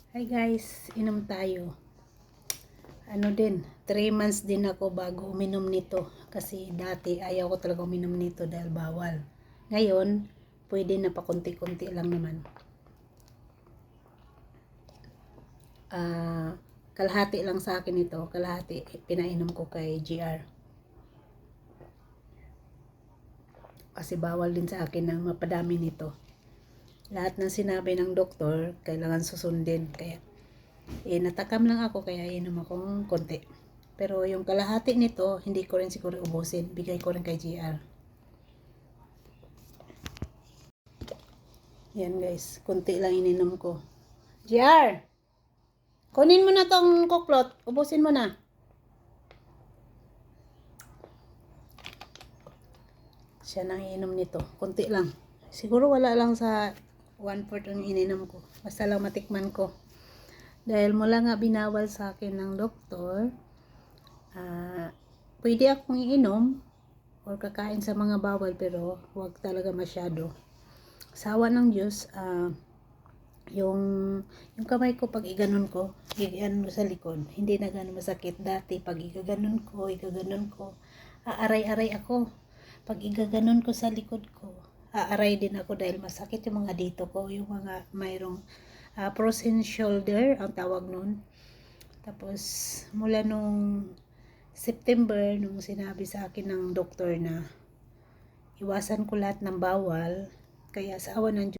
Hi guys, inom tayo. 3 months din ako bago uminom nito. Kasi dati ayaw ko talaga uminom nito dahil bawal. Ngayon, pwede na pa konti-konti lang naman. Kalahati lang sa akin ito. Kalahati pinainom ko kay GR. Kasi bawal din sa akin ng mapadami nito. Lahat ng sinabi ng doktor, kailangan susundin. Kaya natakam lang ako kaya inom akong konti. Pero yung kalahati nito, hindi ko rin siguro ubusin. Bigay ko rin kay GR. Yan guys, konti lang ininom ko. GR! Kunin mo na tong kuklot. Ubusin mo na. Siya nang iinom nito. Konti lang. Siguro wala lang sa 1/4 ang ininom ko. Basta lang matikman ko. Dahil mula nga binawal sa akin ng doktor, pwede akong iinom or kakain sa mga bawal pero huwag talaga masyado. Sawa ng Diyos, yung kamay ko pag iganon ko, iganon ko sa likod, hindi na gano'n masakit. Dati pag igaganon ko, aaray-aray ako. Pag igaganon ko sa likod ko, aaray din ako dahil masakit yung mga dito ko, yung mga mayroong frozen shoulder ang tawag nun. Tapos mula nung September, nung sinabi sa akin ng doktor na iwasan ko lahat ng bawal, kaya sa awa ng Diyos,